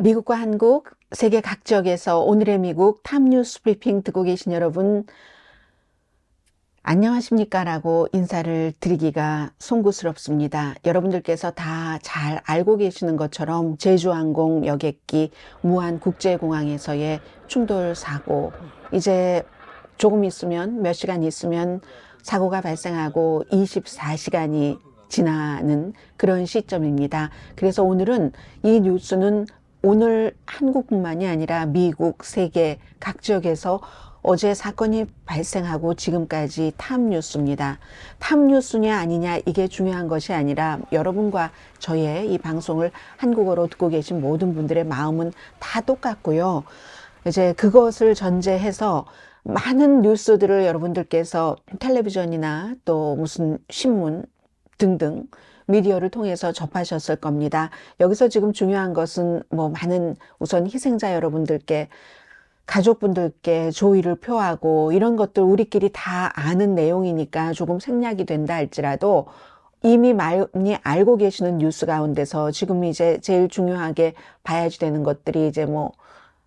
미국과 한국, 세계 각 지역에서 오늘의 미국 탑뉴스 브리핑 듣고 계신 여러분, 안녕하십니까? 라고 인사를 드리기가 송구스럽습니다. 여러분들께서 다 잘 알고 계시는 것처럼 제주항공 여객기 무안국제공항에서의 충돌 사고, 이제 조금 있으면 몇 시간 있으면 사고가 발생하고 24시간이 지나는 그런 시점입니다. 그래서 오늘은 이 뉴스는 오늘 한국뿐만이 아니라 미국, 세계 각 지역에서 어제 사건이 발생하고 지금까지 탑뉴스입니다. 탑뉴스냐 아니냐 이게 중요한 것이 아니라 여러분과 저의 이 방송을 한국어로 듣고 계신 모든 분들의 마음은 다 똑같고요. 이제 그것을 전제해서 많은 뉴스들을 여러분들께서 텔레비전이나 또 무슨 신문 등등 미디어를 통해서 접하셨을 겁니다. 여기서 지금 중요한 것은 많은 우선 희생자 여러분들께 가족분들께 조의를 표하고 이런 것들 우리끼리 다 아는 내용이니까 조금 생략이 된다 할지라도 이미 많이 알고 계시는 뉴스 가운데서 지금 이제 제일 중요하게 봐야지 되는 것들이 이제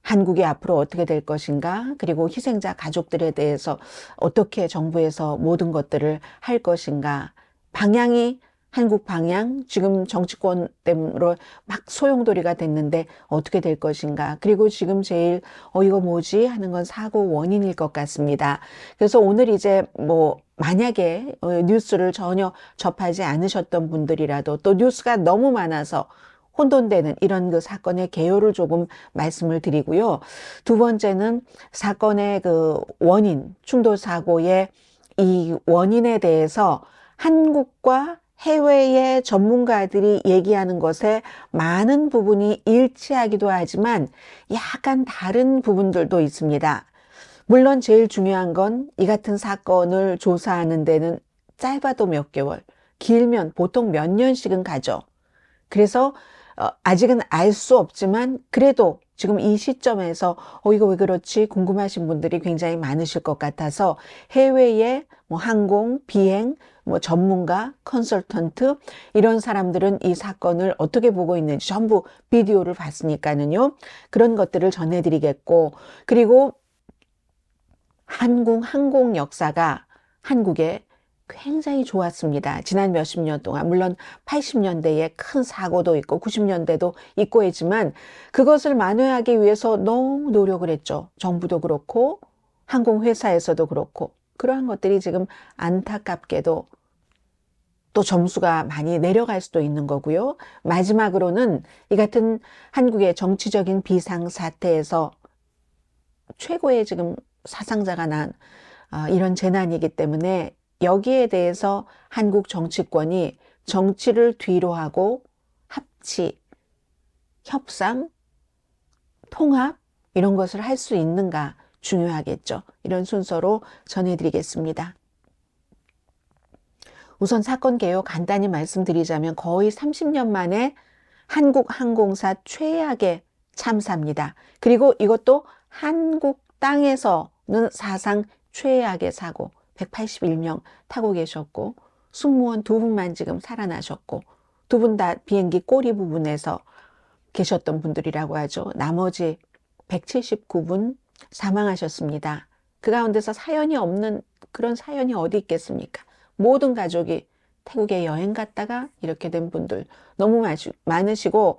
한국이 앞으로 어떻게 될 것인가, 그리고 희생자 가족들에 대해서 어떻게 정부에서 모든 것들을 할 것인가, 방향이 한국 방향, 지금 정치권 때문에 막 소용돌이가 됐는데 어떻게 될 것인가. 그리고 지금 제일 이거 뭐지 하는 건 사고 원인일 것 같습니다. 그래서 오늘 이제 만약에 뉴스를 전혀 접하지 않으셨던 분들이라도 또 뉴스가 너무 많아서 혼돈되는 이런 그 사건의 개요를 조금 말씀을 드리고요. 두 번째는 사건의 그 원인, 충돌 사고의 이 원인에 대해서 한국과 해외의 전문가들이 얘기하는 것에 많은 부분이 일치하기도 하지만 약간 다른 부분들도 있습니다. 물론 제일 중요한 건 이 같은 사건을 조사하는 데는 짧아도 몇 개월, 길면 보통 몇 년씩은 가죠. 그래서 아직은 알 수 없지만 그래도 지금 이 시점에서 이거 왜 그렇지 궁금하신 분들이 굉장히 많으실 것 같아서 해외의 항공, 비행, 전문가, 컨설턴트 이런 사람들은 이 사건을 어떻게 보고 있는지 전부 비디오를 봤으니까는요. 그런 것들을 전해드리겠고, 그리고 한국 항공 역사가 한국에 굉장히 좋았습니다. 지난 몇십 년 동안. 물론 80년대에 큰 사고도 있고 90년대도 있고 했지만 그것을 만회하기 위해서 너무 노력을 했죠. 정부도 그렇고 항공회사에서도 그렇고. 그러한 것들이 지금 안타깝게도 또 점수가 많이 내려갈 수도 있는 거고요. 마지막으로는 이 같은 한국의 정치적인 비상사태에서 최고의 지금 사상자가 난 이런 재난이기 때문에 여기에 대해서 한국 정치권이 정치를 뒤로 하고 합치, 협상, 통합 이런 것을 할 수 있는가 중요하겠죠. 이런 순서로 전해드리겠습니다. 우선 사건 개요 간단히 말씀드리자면 거의 30년 만에 한국 항공사 최악의 참사입니다. 그리고 이것도 한국 땅에서는 사상 최악의 사고, 181명 타고 계셨고 승무원 2분만 지금 살아나셨고 2분 다 비행기 꼬리 부분에서 계셨던 분들이라고 하죠. 나머지 179분 사망하셨습니다. 그 가운데서 사연이 없는 그런 사연이 어디 있겠습니까? 모든 가족이 태국에 여행 갔다가 이렇게 된 분들 너무 많으시고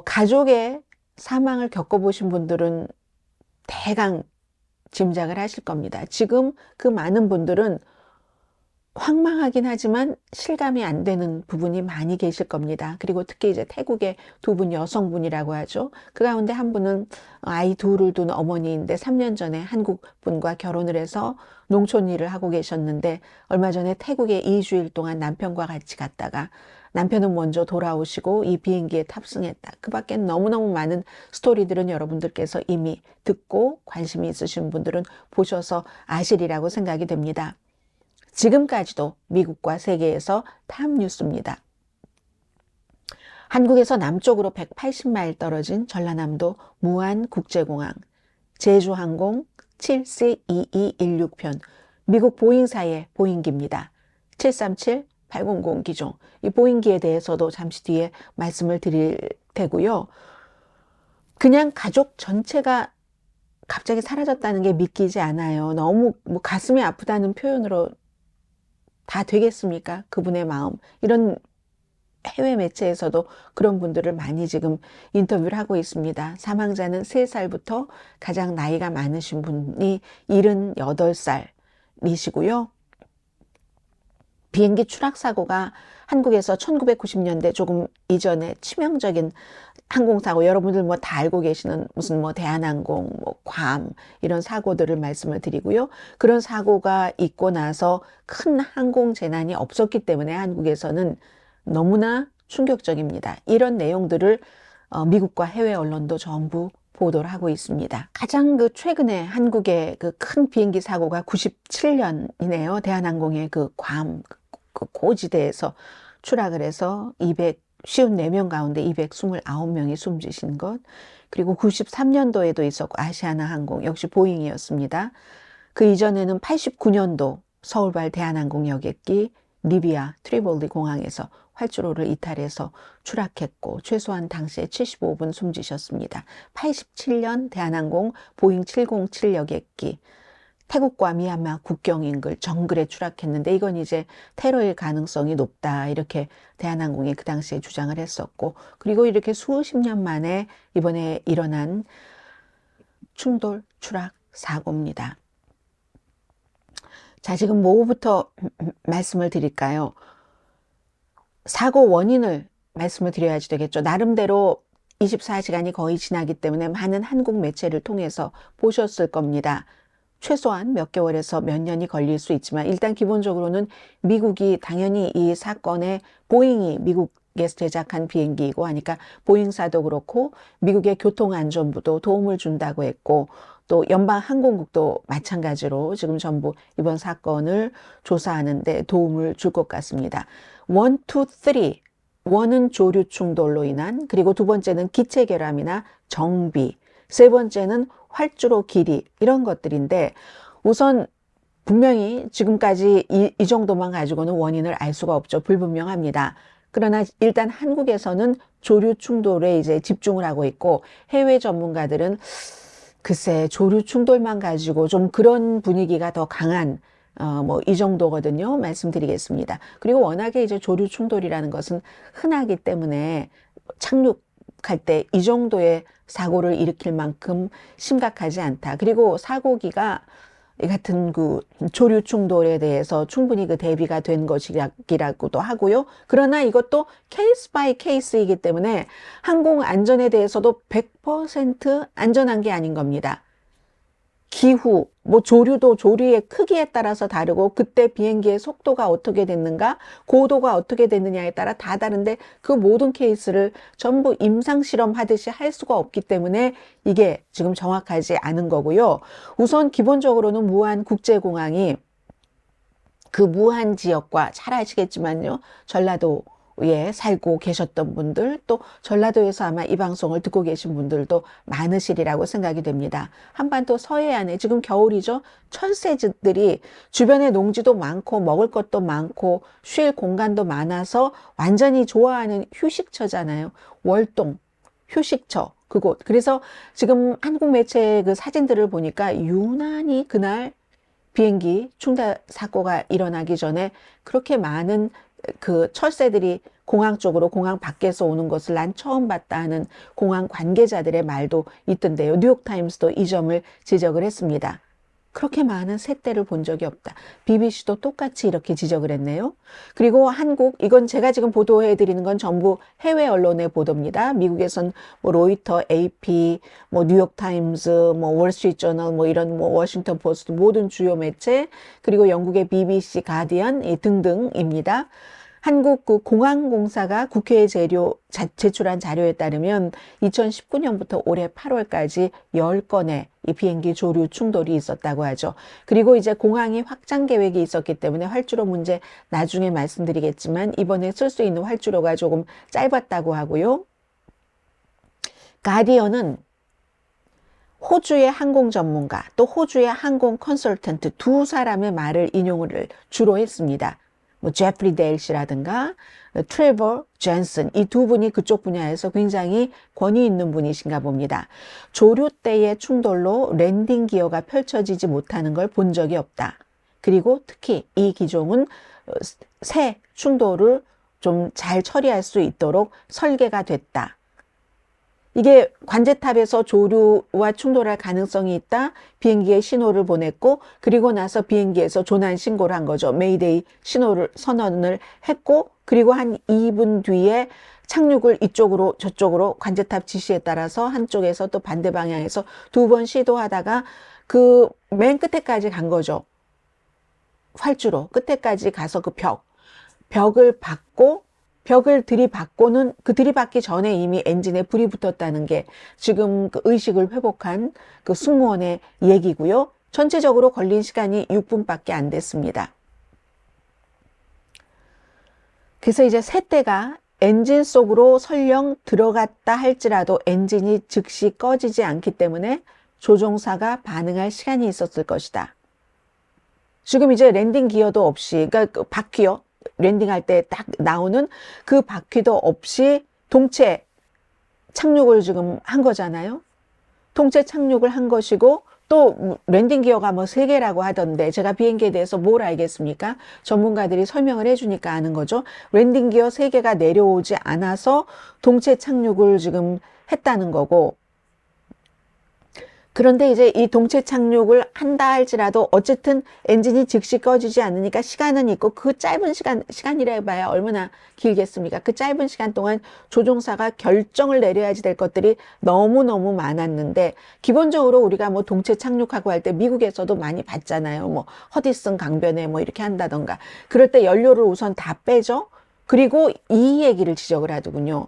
가족의 사망을 겪어보신 분들은 대강 짐작을 하실 겁니다. 지금 그 많은 분들은 황망하긴 하지만 실감이 안 되는 부분이 많이 계실 겁니다. 그리고 특히 이제 태국의 2분 여성분이라고 하죠. 그 가운데 한 분은 아이 2을 둔 어머니인데 3년 전에 한국 분과 결혼을 해서 농촌 일을 하고 계셨는데 얼마 전에 태국에 2주일 동안 남편과 같이 갔다가 남편은 먼저 돌아오시고 이 비행기에 탑승했다. 그 밖엔 너무너무 많은 스토리들은 여러분들께서 이미 듣고 관심이 있으신 분들은 보셔서 아시리라고 생각이 됩니다. 지금까지도 미국과 세계에서 탑뉴스입니다. 한국에서 남쪽으로 180마일 떨어진 전라남도 무안국제공항, 제주항공 7C2216편, 미국 보잉사의 보잉기입니다. 737-800 기종. 이 보잉기에 대해서도 잠시 뒤에 말씀을 드릴 테고요. 그냥 가족 전체가 갑자기 사라졌다는 게 믿기지 않아요. 너무 뭐 가슴이 아프다는 표현으로 다 되겠습니까? 그분의 마음. 이런 해외 매체에서도 그런 분들을 많이 지금 인터뷰를 하고 있습니다. 사망자는 3살부터 가장 나이가 많으신 분이 78살이시고요. 비행기 추락 사고가 한국에서 1990년대 조금 이전에 치명적인 항공사고, 여러분들 뭐 다 알고 계시는 무슨 뭐 대한항공, 뭐 괌 이런 사고들을 말씀을 드리고요. 그런 사고가 있고 나서 큰 항공 재난이 없었기 때문에 한국에서는 너무나 충격적입니다. 이런 내용들을 미국과 해외 언론도 전부 보도를 하고 있습니다. 가장 최근에 한국의 큰 비행기 사고가 97년이네요. 대한항공의 괌 고지대에서 추락을 해서 254명 가운데 229명이 숨지신 것. 그리고 93년도에도 있었고 아시아나항공 역시 보잉이었습니다. 그 이전에는 89년도 서울발 대한항공 여객기 리비아 트리폴리 공항에서 활주로를 이탈해서 추락했고 최소한 당시에 75분 숨지셨습니다. 87년 대한항공 보잉 707 여객기 태국과 미얀마 국경 인근 정글에 추락했는데 이건 이제 테러일 가능성이 높다, 이렇게 대한항공이 그 당시에 주장을 했었고, 그리고 이렇게 수십 년 만에 이번에 일어난 충돌 추락 사고입니다. 자, 지금 뭐부터 말씀을 드릴까요? 사고 원인을 말씀을 드려야지 되겠죠. 나름대로 24시간이 거의 지나기 때문에 많은 한국 매체를 통해서 보셨을 겁니다. 최소한 몇 개월에서 몇 년이 걸릴 수 있지만 일단 기본적으로는 미국이 당연히 이 사건에 보잉이 미국에서 제작한 비행기이고 하니까 보잉사도 그렇고 미국의 교통안전부도 도움을 준다고 했고, 또 연방항공국도 마찬가지로 지금 전부 이번 사건을 조사하는 데 도움을 줄 것 같습니다. 1, 2, 3. 원은 조류 충돌로 인한, 그리고 두 번째는 기체 결함이나 정비, 세 번째는 활주로 길이, 이런 것들인데 우선 분명히 지금까지 이 정도만 가지고는 원인을 알 수가 없죠. 불분명합니다. 그러나 일단 한국에서는 조류 충돌에 이제 집중을 하고 있고, 해외 전문가들은 글쎄 조류 충돌만 가지고 좀 그런 분위기가 더 강한 뭐 이 정도거든요. 말씀드리겠습니다. 그리고 워낙에 이제 조류 충돌이라는 것은 흔하기 때문에 착륙할 때 이 정도의 사고를 일으킬 만큼 심각하지 않다. 그리고 사고기가 이 같은 조류 충돌에 대해서 충분히 대비가 된 것이라고도 하고요. 그러나 이것도 케이스 바이 케이스이기 때문에 항공 안전에 대해서도 100% 안전한 게 아닌 겁니다. 기후, 뭐 조류도 조류의 크기에 따라서 다르고 그때 비행기의 속도가 어떻게 됐는가, 고도가 어떻게 됐느냐에 따라 다 다른데 그 모든 케이스를 전부 임상실험 하듯이 할 수가 없기 때문에 이게 지금 정확하지 않은 거고요. 우선 기본적으로는 무안 국제공항이 그 무안 지역과 잘 아시겠지만요, 전라도에 살고 계셨던 분들, 또 전라도에서 아마 이 방송을 듣고 계신 분들도 많으시리라고 생각이 됩니다. 한반도 서해안에 지금 겨울이죠. 철새들이 주변에 농지도 많고 먹을 것도 많고 쉴 공간도 많아서 완전히 좋아하는 휴식처잖아요. 월동 휴식처 그곳. 그래서 지금 한국 매체의 사진들을 보니까 유난히 그날 비행기 충돌 사고가 일어나기 전에 그렇게 많은 철새들이 공항 쪽으로, 공항 밖에서 오는 것을 난 처음 봤다 하는 공항 관계자들의 말도 있던데요. 뉴욕타임스도 이 점을 지적을 했습니다. 그렇게 많은 새떼를 본 적이 없다. BBC도 똑같이 이렇게 지적을 했네요. 그리고 한국, 이건 제가 지금 보도해 드리는 건 전부 해외 언론의 보도입니다. 미국에선 뭐 로이터, AP, 뭐 뉴욕타임즈, 뭐 월스트리트저널, 뭐 이런 뭐 워싱턴 포스트 모든 주요 매체, 그리고 영국의 BBC, 가디언 등등입니다. 한국 공항공사가 국회에 제출한 자료에 따르면 2019년부터 올해 8월까지 10건의 이 비행기 조류 충돌이 있었다고 하죠. 그리고 이제 공항이 확장 계획이 있었기 때문에 활주로 문제 나중에 말씀드리겠지만 이번에 쓸 수 있는 활주로가 조금 짧았다고 하고요. 가디언은 호주의 항공 전문가 또 호주의 항공 컨설턴트 두 사람의 말을 인용을 주로 했습니다. 뭐 제프리 데일시라든가 트레버 젠슨, 이 두 분이 그쪽 분야에서 굉장히 권위 있는 분이신가 봅니다. 조류 때의 충돌로 랜딩 기어가 펼쳐지지 못하는 걸 본 적이 없다. 그리고 특히 이 기종은 새 충돌을 좀 잘 처리할 수 있도록 설계가 됐다. 이게 관제탑에서 조류와 충돌할 가능성이 있다. 비행기에 신호를 보냈고, 그리고 나서 비행기에서 조난 신고를 한 거죠. 메이데이 신호를 선언을 했고, 그리고 한 2분 뒤에 착륙을 이쪽으로 저쪽으로 관제탑 지시에 따라서 한쪽에서 또 반대 방향에서 두 번 시도하다가 그 맨 끝에까지 간 거죠. 활주로 끝에까지 가서 그 벽을 받고, 벽을 들이받고는 그 들이받기 전에 이미 엔진에 불이 붙었다는 게 지금 그 의식을 회복한 그 승무원의 얘기고요. 전체적으로 걸린 시간이 6분밖에 안 됐습니다. 그래서 이제 새 대가 엔진 속으로 설령 들어갔다 할지라도 엔진이 즉시 꺼지지 않기 때문에 조종사가 반응할 시간이 있었을 것이다. 지금 이제 랜딩 기어도 없이, 그러니까 그 바퀴요. 랜딩할 때 딱 나오는 그 바퀴도 없이 동체 착륙을 지금 한 거잖아요. 동체 착륙을 한 것이고, 또 랜딩 기어가 뭐 3개라고 하던데 제가 비행기에 대해서 뭘 알겠습니까? 전문가들이 설명을 해주니까 아는 거죠. 랜딩 기어 3개가 내려오지 않아서 동체 착륙을 지금 했다는 거고, 그런데 이제 이 동체 착륙을 한다 할지라도 어쨌든 엔진이 즉시 꺼지지 않으니까 시간은 있고, 그 짧은 시간이라 해봐야 얼마나 길겠습니까? 그 짧은 시간 동안 조종사가 결정을 내려야지 될 것들이 너무너무 많았는데, 기본적으로 우리가 뭐 동체 착륙하고 할 때 미국에서도 많이 봤잖아요. 뭐 허디슨 강변에 뭐 이렇게 한다던가. 그럴 때 연료를 우선 다 빼죠. 그리고 이 얘기를 지적을 하더군요.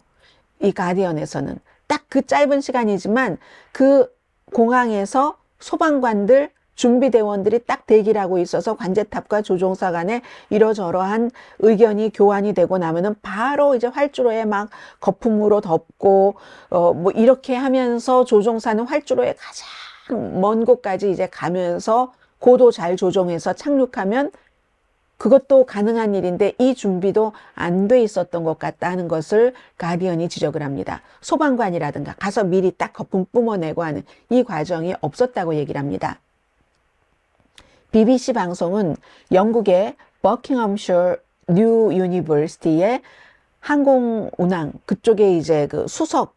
이 가디언에서는 딱 그 짧은 시간이지만 그 공항에서 소방관들, 준비대원들이 딱 대기를 하고 있어서 관제탑과 조종사 간에 이러저러한 의견이 교환이 되고 나면은 바로 이제 활주로에 막 거품으로 덮고, 뭐 이렇게 하면서 조종사는 활주로에 가장 먼 곳까지 이제 가면서 고도 잘 조종해서 착륙하면 그것도 가능한 일인데 이 준비도 안 돼 있었던 것 같다는 것을 가디언이 지적을 합니다. 소방관이라든가 가서 미리 딱 거품 뿜어내고 하는 이 과정이 없었다고 얘기를 합니다. BBC 방송은 영국의 버킹엄셔 뉴 유니버시티의 항공운항 그쪽에 이제 그 수석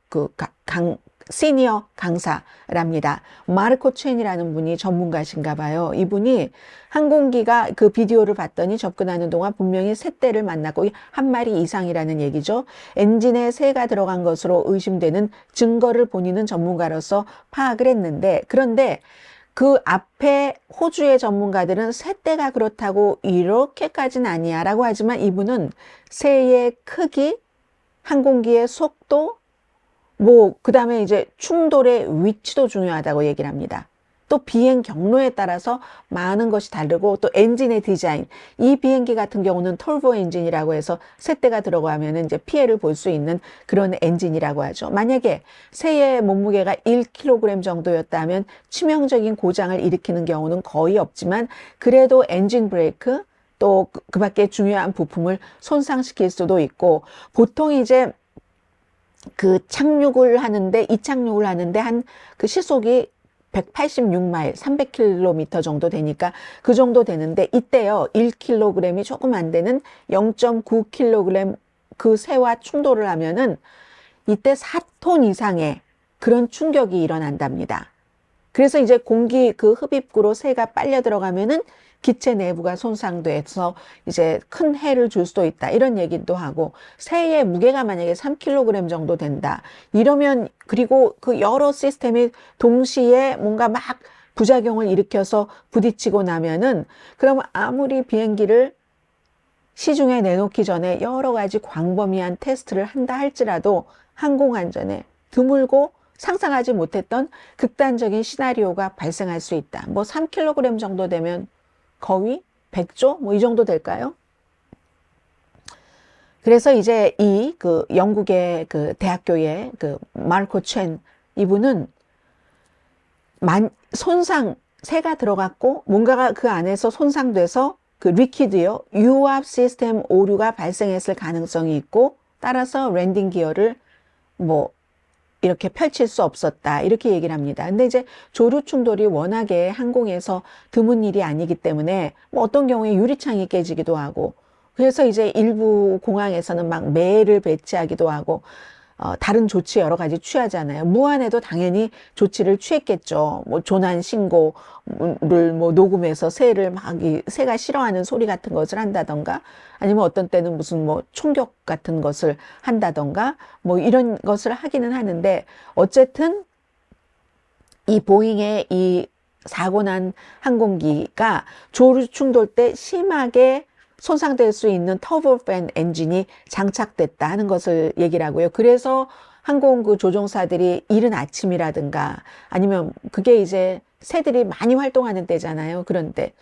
시니어 강사랍니다. 마르코 첸이라는 분이 전문가신가 봐요. 이분이 항공기가 그 비디오를 봤더니 접근하는 동안 분명히 새 떼를 만났고 한 마리 이상이라는 얘기죠. 엔진에 새가 들어간 것으로 의심되는 증거를 본인은 전문가로서 파악을 했는데, 그런데 그 앞에 호주의 전문가들은 새 떼가 그렇다고 이렇게까지는 아니야 라고 하지만 이분은 새의 크기, 항공기의 속도, 뭐 그 다음에 이제 충돌의 위치도 중요하다고 얘기를 합니다. 또 비행 경로에 따라서 많은 것이 다르고, 또 엔진의 디자인, 이 비행기 같은 경우는 털보 엔진이라고 해서 새 떼가 들어가면 이제 피해를 볼 수 있는 그런 엔진이라고 하죠. 만약에 새의 몸무게가 1kg 정도였다면 치명적인 고장을 일으키는 경우는 거의 없지만, 그래도 엔진 브레이크 또 그 밖에 중요한 부품을 손상시킬 수도 있고, 보통 이제 그 착륙을 하는데, 이착륙을 하는데 한 그 시속이 186마일, 300km 정도 되니까 그 정도 되는데, 이때요 1kg이 조금 안 되는 0.9kg 그 새와 충돌을 하면은 이때 4톤 이상의 그런 충격이 일어난답니다. 그래서 이제 공기 그 흡입구로 새가 빨려 들어가면은 기체 내부가 손상돼서 이제 큰 해를 줄 수도 있다, 이런 얘기도 하고, 새의 무게가 만약에 3kg 정도 된다 이러면, 그리고 그 여러 시스템이 동시에 뭔가 막 부작용을 일으켜서 부딪히고 나면은, 그러면 아무리 비행기를 시중에 내놓기 전에 여러 가지 광범위한 테스트를 한다 할지라도 항공안전에 드물고 상상하지 못했던 극단적인 시나리오가 발생할 수 있다. 뭐 3kg 정도 되면 거의 100조? 뭐 이 정도 될까요? 그래서 이제 이 그 영국의 그 대학교의 그 마르코 첸, 이분은 새가 들어갔고 뭔가가 그 안에서 손상돼서 그 리퀴드요, 유압 시스템 오류가 발생했을 가능성이 있고, 따라서 랜딩 기어를 뭐 이렇게 펼칠 수 없었다, 이렇게 얘기를 합니다. 근데 이제 조류 충돌이 워낙에 항공에서 드문 일이 아니기 때문에 뭐 어떤 경우에 유리창이 깨지기도 하고, 그래서 이제 일부 공항에서는 막 매를 배치하기도 하고 다른 조치 여러 가지 취하잖아요. 무안에도 당연히 조치를 취했겠죠. 뭐 조난 신고를 뭐 녹음해서 새를 막 새가 싫어하는 소리 같은 것을 한다던가, 아니면 어떤 때는 무슨 뭐 총격 같은 것을 한다던가, 뭐 이런 것을 하기는 하는데, 어쨌든 이 보잉의 이 사고 난 항공기가 조류 충돌 때 심하게 손상될 수 있는 터보팬 엔진이 장착됐다 하는 것을 얘기를 하고요. 그래서 항공 그 조종사들이 이른 아침이라든가, 아니면 그게 이제 새들이 많이 활동하는 때잖아요. 그런데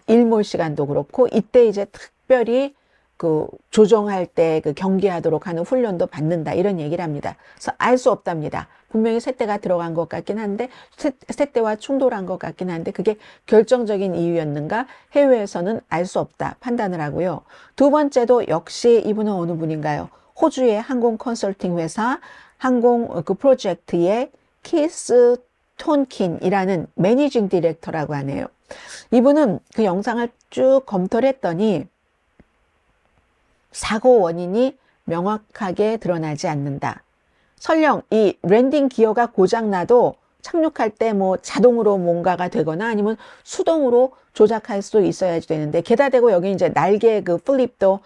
일몰 시간도 그렇고, 이때 이제 특별히 그 조종할 때 그 경계하도록 하는 훈련도 받는다, 이런 얘기를 합니다. 그래서 알 수 없답니다. 분명히 새떼가 들어간 것 같긴 한데, 새떼와 충돌한 것 같긴 한데, 그게 결정적인 이유였는가 해외에서는 알 수 없다 판단을 하고요. 두 번째도 역시 이분은 어느 분인가요? 호주의 항공 컨설팅 회사 항공 그 프로젝트의 키스 톤킨이라는 매니징 디렉터라고 하네요. 이분은 그 영상을 쭉 검토를 했더니 사고 원인이 명확하게 드러나지 않는다. 설령 이 랜딩 기어가 고장나도 착륙할 때 뭐 자동으로 뭔가가 되거나 아니면 수동으로 조작할 수 있어야지 되는데, 게다 대고 여기 이제 날개 그 플립도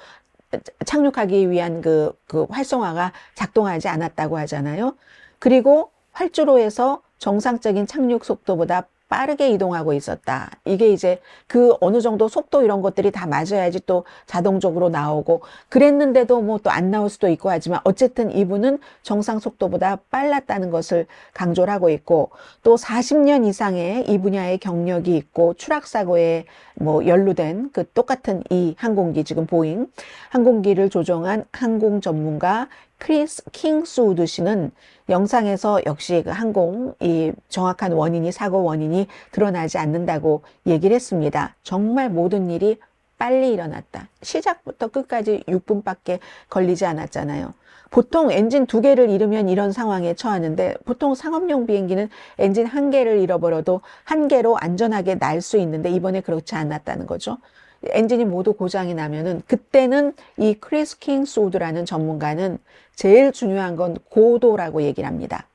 착륙하기 위한 그 활성화가 작동하지 않았다고 하잖아요. 그리고 활주로에서 정상적인 착륙 속도보다 빠르게 이동하고 있었다. 이게 이제 그 어느 정도 속도 이런 것들이 다 맞아야지 또 자동적으로 나오고, 그랬는데도 뭐 또 안 나올 수도 있고 하지만, 어쨌든 이분은 정상 속도보다 빨랐다는 것을 강조를 하고 있고, 또 40년 이상의 이 분야의 경력이 있고 추락사고에 뭐 연루된 그 똑같은 이 항공기, 지금 보잉 항공기를 조종한 항공 전문가 크리스 킹스우드 씨는 영상에서 역시 그 항공 이 정확한 원인이, 사고 원인이 드러나지 않는다고 얘기를 했습니다. 정말 모든 일이 빨리 일어났다. 시작부터 끝까지 6분밖에 걸리지 않았잖아요. 보통 엔진 2개를 잃으면 이런 상황에 처하는데, 보통 상업용 비행기는 엔진 1개를 잃어버려도 1개로 안전하게 날 수 있는데, 이번에 그렇지 않았다는 거죠. 엔진이 모두 고장이 나면은, 그때는 이 크리스 킹스우드라는 전문가는 제일 중요한 건 고도라고 얘기를 합니다.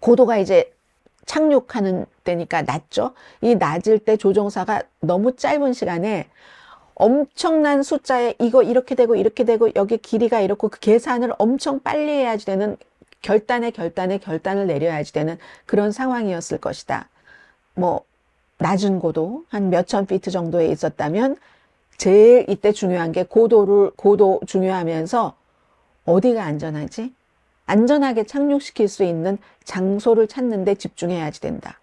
고도가 이제 착륙하는 때니까 낮죠. 이 낮을 때 조종사가 너무 짧은 시간에 엄청난 숫자에 이거 이렇게 되고 이렇게 되고 여기 길이가 이렇고, 그 계산을 엄청 빨리 해야지 되는, 결단을 내려야지 되는 그런 상황이었을 것이다. 뭐 낮은 고도 한 몇천 피트 정도에 있었다면, 제일 이때 중요한 게 고도 중요하면서 어디가 안전하지? 안전하게 착륙시킬 수 있는 장소를 찾는 데 집중해야지 된다.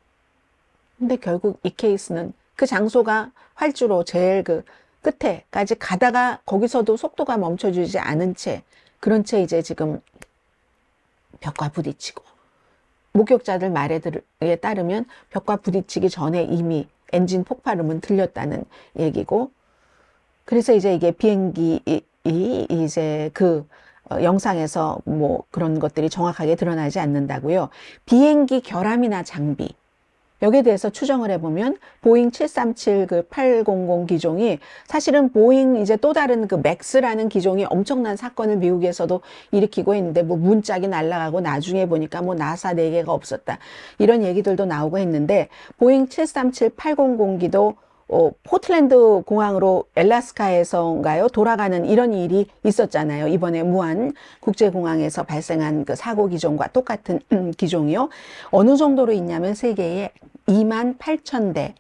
근데 결국 이 케이스는 그 장소가 활주로 제일 그 끝에까지 가다가 거기서도 속도가 멈춰주지 않은 채, 그런 채 이제 지금 벽과 부딪히고, 목격자들 말에 따르면 벽과 부딪히기 전에 이미 엔진 폭발음은 들렸다는 얘기고, 그래서 이제 이게 비행기 이제 그 영상에서 뭐 그런 것들이 정확하게 드러나지 않는다고요. 비행기 결함이나 장비, 여기에 대해서 추정을 해보면 보잉 737 그 800 기종이 사실은 보잉 이제 또 다른 그 맥스라는 기종이 엄청난 사건을 미국에서도 일으키고 있는데, 뭐 문짝이 날아가고 나중에 보니까 뭐 나사 4개가 없었다, 이런 얘기들도 나오고 했는데, 보잉 737 800기도 포틀랜드 공항으로 엘라스카에서인가요? 돌아가는 이런 일이 있었잖아요. 이번에 무안 국제공항에서 발생한 그 사고 기종과 똑같은 기종이요. 어느 정도로 있냐면 세계에 28,000대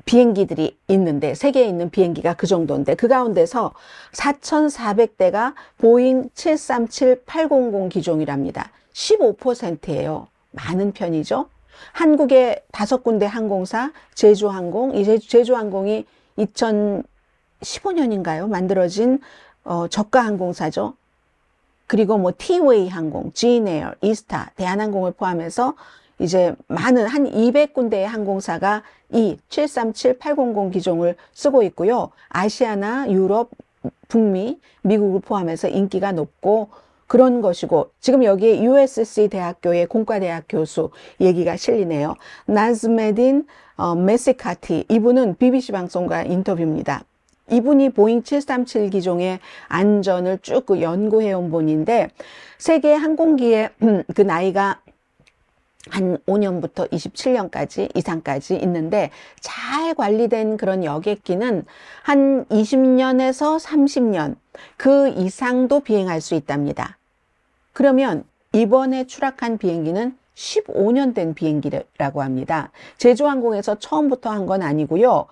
비행기들이 있는데, 세계에 있는 비행기가 그 정도인데, 그 가운데서 4,400대가 보잉 737 800 기종이랍니다. 15%예요. 많은 편이죠. 한국의 5군데 항공사, 제주항공, 이 제주항공이 2015년인가요? 만들어진 저가 항공사죠. 그리고 뭐 티웨이 항공, 진에어, 이스타, 대한항공을 포함해서 이제 많은 한 200군데의 항공사가 이 737-800 기종을 쓰고 있고요. 아시아나 유럽, 북미, 미국을 포함해서 인기가 높고 그런 것이고, 지금 여기에 USC 대학교의 공과대학 교수 얘기가 실리네요. 나즈메딘 메시카티, 이분은 BBC 방송과 인터뷰입니다. 이분이 보잉 737 기종의 안전을 쭉 연구해온 분인데, 세계 항공기의 그 나이가 한 5년부터 27년까지 이상까지 있는데, 잘 관리된 그런 여객기는 한 20년에서 30년 그 이상도 비행할 수 있답니다. 그러면 이번에 추락한 비행기는 15년 된 비행기라고 합니다. 제주항공에서 처음부터 한 건 아니고요.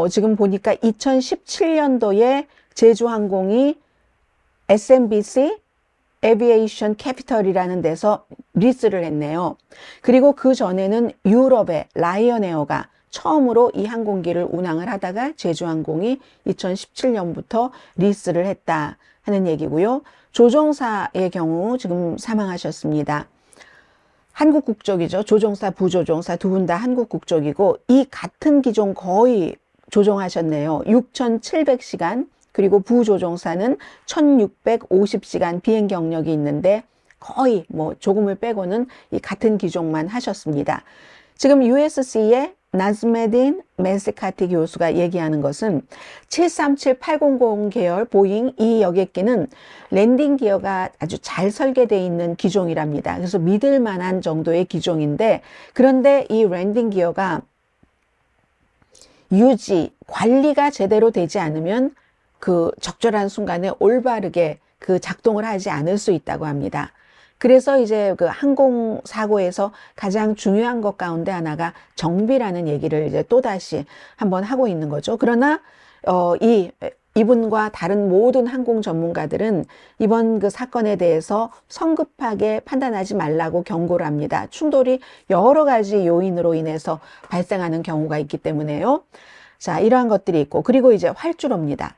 지금 보니까 2017년도에 제주항공이 SMBC 에비에이션 캐피털이라는 데서 리스를 했네요. 그리고 그 전에는 유럽의 라이언에어가 처음으로 이 항공기를 운항을 하다가 제주항공이 2017년부터 리스를 했다 하는 얘기고요. 조종사의 경우 지금 사망하셨습니다. 한국 국적이죠. 조종사, 부조종사 두 분 다 한국 국적이고, 이 같은 기종 거의 조종하셨네요. 6,700시간, 그리고 부조종사는 1,650시간 비행 경력이 있는데 거의 뭐 조금을 빼고는 이 같은 기종만 하셨습니다. 지금 USC의 나즈메딘 메시카티 교수가 얘기하는 것은 737-800 계열 보잉 이 여객기는 랜딩 기어가 아주 잘 설계되어 있는 기종이랍니다. 그래서 믿을 만한 정도의 기종인데, 그런데 이 랜딩 기어가 유지, 관리가 제대로 되지 않으면 그 적절한 순간에 올바르게 그 작동을 하지 않을 수 있다고 합니다. 그래서 이제 그 항공사고에서 가장 중요한 것 가운데 하나가 정비라는 얘기를 이제 또다시 한번 하고 있는 거죠. 그러나, 이분과 다른 모든 항공 전문가들은 이번 그 사건에 대해서 성급하게 판단하지 말라고 경고를 합니다. 충돌이 여러 가지 요인으로 인해서 발생하는 경우가 있기 때문에요. 자, 이러한 것들이 있고, 그리고 이제 활주로입니다.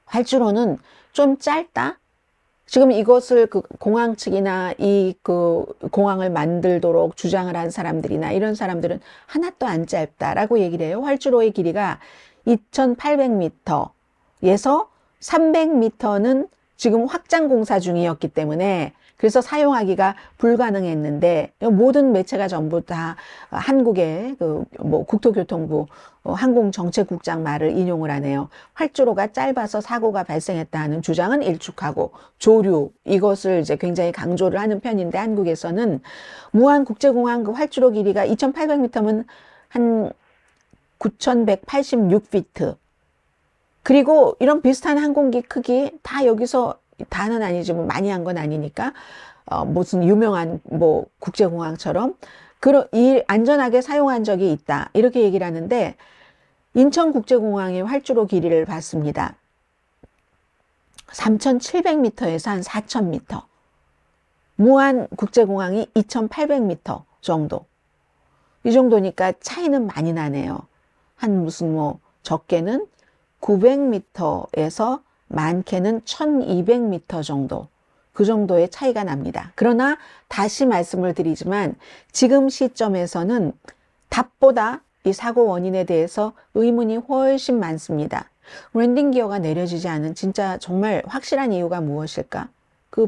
활주로는 좀 짧다? 지금 이것을 그 공항 측이나 이 그 공항을 만들도록 주장을 한 사람들이나 이런 사람들은 하나도 안 짧다라고 얘기를 해요. 활주로의 길이가 2,800m에서 300m는 지금 확장 공사 중이었기 때문에 그래서 사용하기가 불가능했는데, 모든 매체가 전부 다 한국의 그 뭐 국토교통부 항공정책국장 말을 인용을 하네요. 활주로가 짧아서 사고가 발생했다 하는 주장은 일축하고, 조류 이것을 이제 굉장히 강조를 하는 편인데, 한국에서는 무안국제공항 그 활주로 길이가 2,800m면 한 9,186피트. 그리고 이런 비슷한 항공기 크기 다 여기서 다는 아니지 뭐 많이 한 건 아니니까 무슨 유명한 뭐 국제공항처럼 이 안전하게 사용한 적이 있다 이렇게 얘기를 하는데, 인천국제공항의 활주로 길이를 봤습니다. 3,700m에서 한 4,000m. 무안국제공항이 2,800m 정도. 이 정도니까 차이는 많이 나네요. 한 무슨 뭐 적게는 900m에서 많게는 1200m 정도, 그 정도의 차이가 납니다. 그러나 다시 말씀을 드리지만 지금 시점에서는 답보다 이 사고 원인에 대해서 의문이 훨씬 많습니다. 랜딩 기어가 내려지지 않은 진짜 정말 확실한 이유가 무엇일까? 그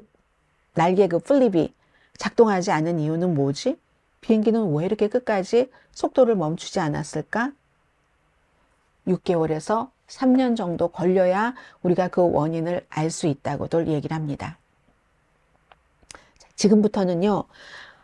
날개 그 플립이 작동하지 않은 이유는 뭐지? 비행기는 왜 이렇게 끝까지 속도를 멈추지 않았을까? 6개월에서 3년 정도 걸려야 우리가 그 원인을 알 수 있다고들 얘기를 합니다. 지금부터는요,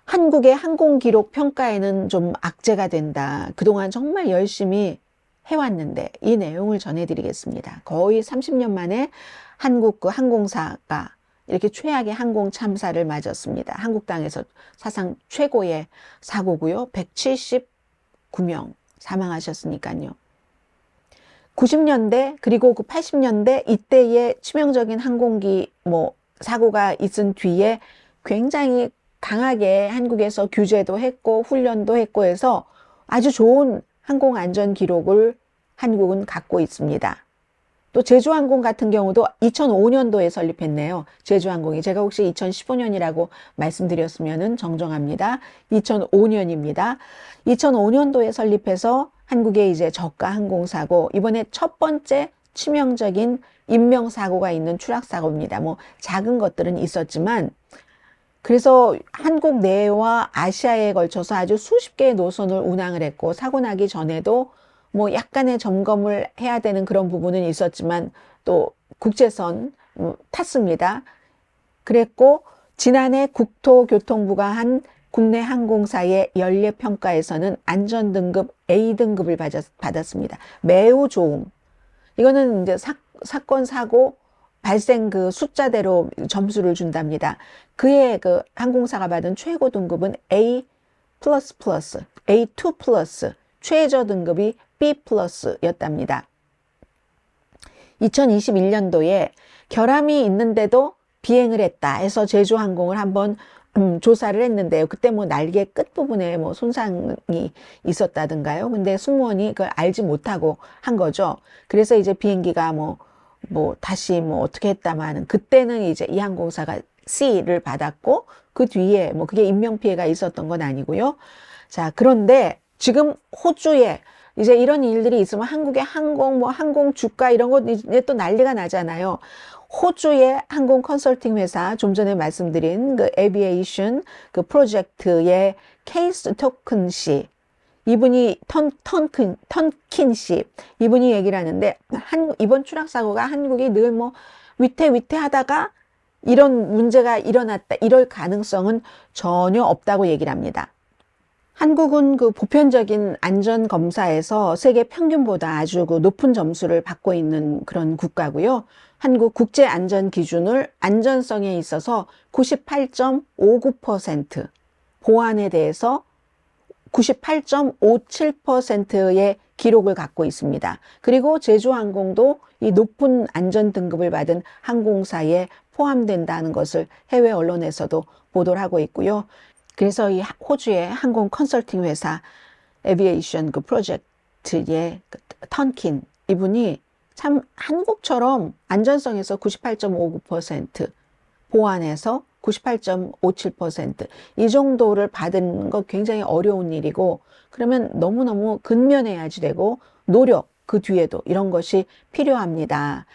한국의 항공기록 평가에는 좀 악재가 된다. 그동안 정말 열심히 해왔는데 이 내용을 전해드리겠습니다. 거의 30년 만에 한국 그 항공사가 이렇게 최악의 항공 참사를 맞았습니다. 한국 땅에서 사상 최고의 사고고요. 179명 사망하셨으니까요. 90년대 그리고 그 80년대 이때의 치명적인 항공기 뭐 사고가 있은 뒤에 굉장히 강하게 한국에서 규제도 했고 훈련도 했고 해서 아주 좋은 항공 안전 기록을 한국은 갖고 있습니다. 또 제주항공 같은 경우도 2005년도에 설립했네요. 제주항공이. 제가 혹시 2015년이라고 말씀드렸으면 정정합니다. 2005년입니다. 2005년도에 설립해서 한국의 이제 저가 항공사고, 이번에 첫 번째 치명적인 인명사고가 있는 추락사고입니다. 뭐 작은 것들은 있었지만, 그래서 한국 내와 아시아에 걸쳐서 아주 수십 개의 노선을 운항을 했고, 사고 나기 전에도 뭐 약간의 점검을 해야 되는 그런 부분은 있었지만 또 국제선 탔습니다. 그랬고, 지난해 국토교통부가 한 국내 항공사의 연례평가에서는 안전등급 A등급을 받았습니다. 매우 좋음. 이거는 이제 사건, 사고, 발생 그 숫자대로 점수를 준답니다. 그의 그 항공사가 받은 최고 등급은 A++, A2+, 최저 등급이 B+였답니다. 2021년도에 결함이 있는데도 비행을 했다 해서 제주항공을 한번 조사를 했는데요. 그때 뭐 날개 끝부분에 뭐 손상이 있었다든가요. 근데 승무원이 그걸 알지 못하고 한 거죠. 그래서 이제 비행기가 다시 어떻게 했다마는, 그때는 이제 이 항공사가 C를 받았고, 그 뒤에 그게 인명피해가 있었던 건 아니고요. 자, 그런데 지금 호주에 이제 이런 일들이 있으면 한국의 항공 주가 이런 거 이제 또 난리가 나잖아요. 호주의 항공 컨설팅 회사, 좀 전에 말씀드린 그 에비에이션 그 프로젝트의 케이스 토큰 씨, 이분이 턴킨 씨, 이분이 얘기를 하는데, 이번 추락 사고가 한국이 늘 위태위태하다가 이런 문제가 일어났다, 이럴 가능성은 전혀 없다고 얘기를 합니다. 한국은 그 보편적인 안전검사에서 세계 평균보다 아주 그 높은 점수를 받고 있는 그런 국가고요. 한국 국제안전기준을 안전성에 있어서 98.59%, 보안에 대해서 98.57%의 기록을 갖고 있습니다. 그리고 제주항공도 이 높은 안전등급을 받은 항공사에 포함된다는 것을 해외 언론에서도 보도를 하고 있고요. 그래서 이 호주의 항공 컨설팅 회사 에비에이션 그 프로젝트의 턴킨, 이분이 참 한국처럼 안전성에서 98.59%, 보안에서 98.57%, 이 정도를 받은 거 굉장히 어려운 일이고, 그러면 너무너무 근면해야지 되고, 노력, 그 뒤에도 이런 것이 필요합니다.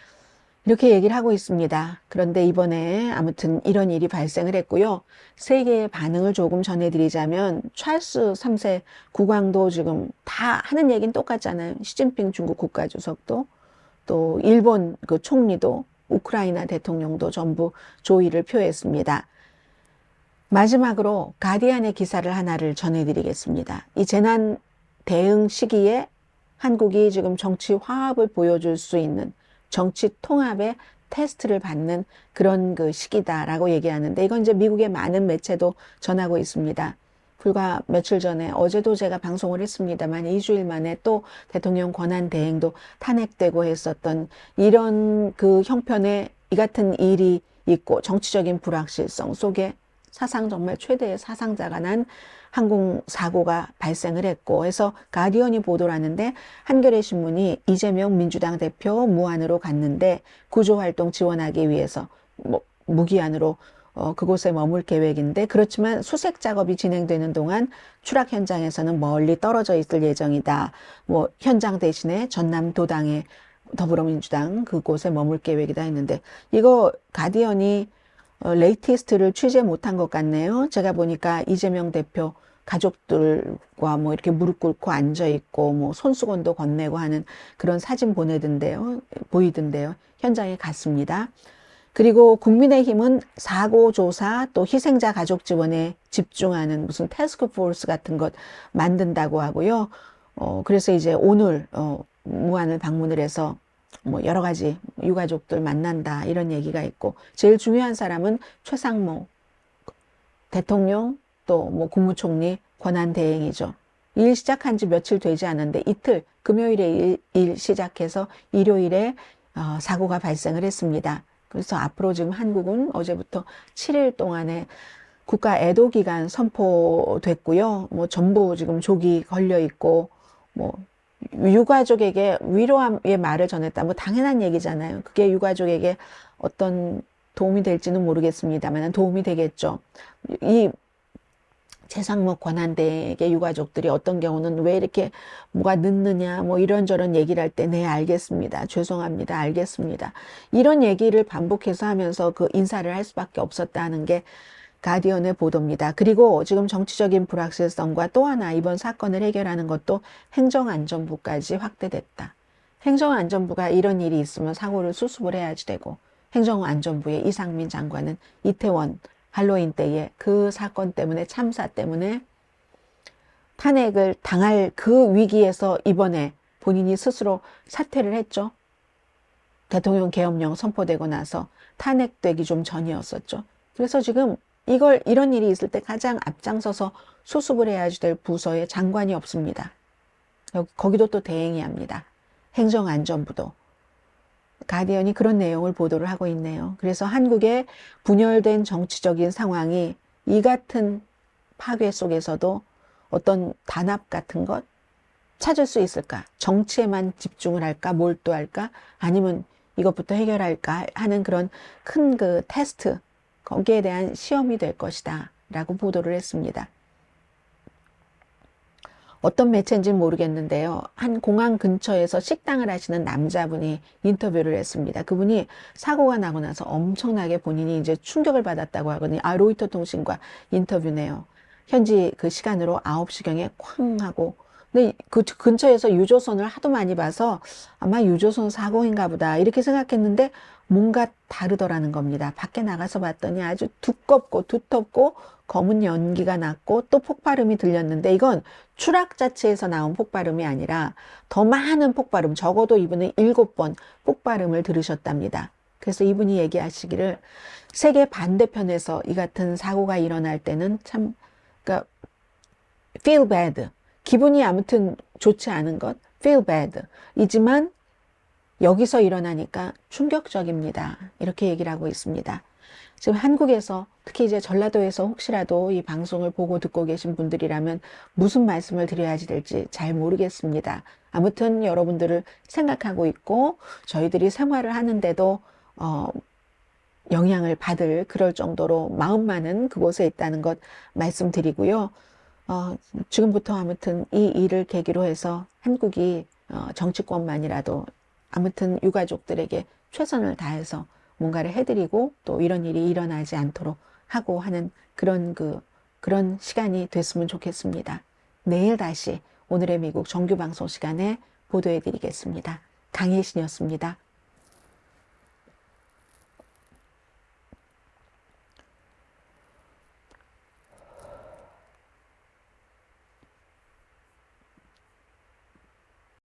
이렇게 얘기를 하고 있습니다. 그런데 이번에 아무튼 이런 일이 발생을 했고요. 세계의 반응을 조금 전해드리자면, 찰스 3세 국왕도 지금 다 하는 얘기는 똑같잖아요. 시진핑 중국 국가주석도, 또 일본 그 총리도, 우크라이나 대통령도 전부 조의를 표했습니다. 마지막으로 가디안의 기사를 하나를 전해드리겠습니다. 이 재난 대응 시기에 한국이 지금 정치 화합을 보여줄 수 있는, 정치 통합의 테스트를 받는 그런 그 시기다라고 얘기하는데, 이건 이제 미국의 많은 매체도 전하고 있습니다. 불과 며칠 전에, 어제도 제가 방송을 했습니다만 2주일 만에 또 대통령 권한 대행도 탄핵되고 했었던 이런 그 형편에 이 같은 일이 있고, 정치적인 불확실성 속에 정말 최대의 사상자가 난 항공사고가 발생을 했고 해서 가디언이 보도를 하는데, 한겨레 신문이 이재명 민주당 대표 무안으로 갔는데 구조활동 지원하기 위해서 무기한으로 그곳에 머물 계획인데, 그렇지만 수색 작업이 진행되는 동안 추락 현장에서는 멀리 떨어져 있을 예정이다. 현장 대신에 전남 도당의 더불어민주당 그곳에 머물 계획이다 했는데, 이거 가디언이 레이티스트를 취재 못한 것 같네요. 제가 보니까 이재명 대표 가족들과 이렇게 무릎 꿇고 앉아 있고 손수건도 건네고 하는 그런 사진 보이던데요. 현장에 갔습니다. 그리고 국민의힘은 사고 조사 또 희생자 가족 지원에 집중하는 무슨 태스크포스 같은 것 만든다고 하고요. 그래서 이제 오늘 무안을 방문을 해서 여러 가지 유가족들 만난다, 이런 얘기가 있고, 제일 중요한 사람은 최상목 대통령 또 국무총리 권한대행이죠. 일 시작한 지 며칠 되지 않았는데 이틀, 금요일에 일 시작해서 일요일에 사고가 발생을 했습니다. 그래서 앞으로 지금 한국은 어제부터 7일 동안에 국가 애도 기간 선포됐고요. 전부 지금 조기 걸려 있고 유가족에게 위로의 말을 전했다. 뭐 당연한 얘기잖아요. 그게 유가족에게 어떤 도움이 될지는 모르겠습니다만 도움이 되겠죠. 이 최상목 권한대행의 유가족들이 어떤 경우는 왜 이렇게 뭐가 늦느냐 뭐 이런저런 얘기를 할 때 네 알겠습니다. 죄송합니다. 알겠습니다. 이런 얘기를 반복해서 하면서 그 인사를 할 수밖에 없었다는 게 가디언의 보도입니다. 그리고 지금 정치적인 불확실성과 또 하나 이번 사건을 해결하는 것도 행정안전부까지 확대됐다. 행정안전부가 이런 일이 있으면 사고를 수습을 해야지 되고 행정안전부의 이상민 장관은 이태원 할로윈 때에 그 사건 때문에 참사 때문에 탄핵을 당할 그 위기에서 이번에 본인이 스스로 사퇴를 했죠. 대통령 계엄령 선포되고 나서 탄핵되기 좀 전이었었죠. 그래서 지금 이런 일이 있을 때 가장 앞장서서 수습을 해야지 될 부서에 장관이 없습니다. 거기도 또 대행이 합니다. 행정안전부도. 가디언이 그런 내용을 보도를 하고 있네요. 그래서 한국의 분열된 정치적인 상황이 이 같은 파괴 속에서도 어떤 단합 같은 것 찾을 수 있을까? 정치에만 집중을 할까? 몰두할까? 아니면 이것부터 해결할까? 하는 그런 큰 그 테스트, 거기에 대한 시험이 될 것이다 라고 보도를 했습니다. 어떤 매체인지는 모르겠는데요. 한 공항 근처에서 식당을 하시는 남자분이 인터뷰를 했습니다. 그분이 사고가 나고 나서 엄청나게 본인이 이제 충격을 받았다고 하거든요. 로이터 통신과 인터뷰네요. 현지 그 시간으로 9시경에 쾅 하고 근데 그 근처에서 유조선을 하도 많이 봐서 아마 유조선 사고인가 보다 이렇게 생각했는데 뭔가 다르더라는 겁니다. 밖에 나가서 봤더니 아주 두텁고 검은 연기가 났고 또 폭발음이 들렸는데 이건 추락 자체에서 나온 폭발음이 아니라 더 많은 폭발음, 적어도 이분은 7번 폭발음을 들으셨답니다. 그래서 이분이 얘기하시기를 세계 반대편에서 이 같은 사고가 일어날 때는 참 그러니까 feel bad, 기분이 아무튼 좋지 않은 것, feel bad 이지만 여기서 일어나니까 충격적입니다. 이렇게 얘기를 하고 있습니다. 지금 한국에서 특히 이제 전라도에서 혹시라도 이 방송을 보고 듣고 계신 분들이라면 무슨 말씀을 드려야 될지 잘 모르겠습니다. 아무튼 여러분들을 생각하고 있고 저희들이 생활을 하는데도 영향을 받을 그럴 정도로 마음 많은 그곳에 있다는 것 말씀드리고요. 지금부터 아무튼 이 일을 계기로 해서 한국이 정치권만이라도 아무튼 유가족들에게 최선을 다해서 뭔가를 해드리고 또 이런 일이 일어나지 않도록 하고 하는 그런 시간이 됐으면 좋겠습니다. 내일 다시 오늘의 미국 정규 방송 시간에 보도해 드리겠습니다. 강혜신이었습니다.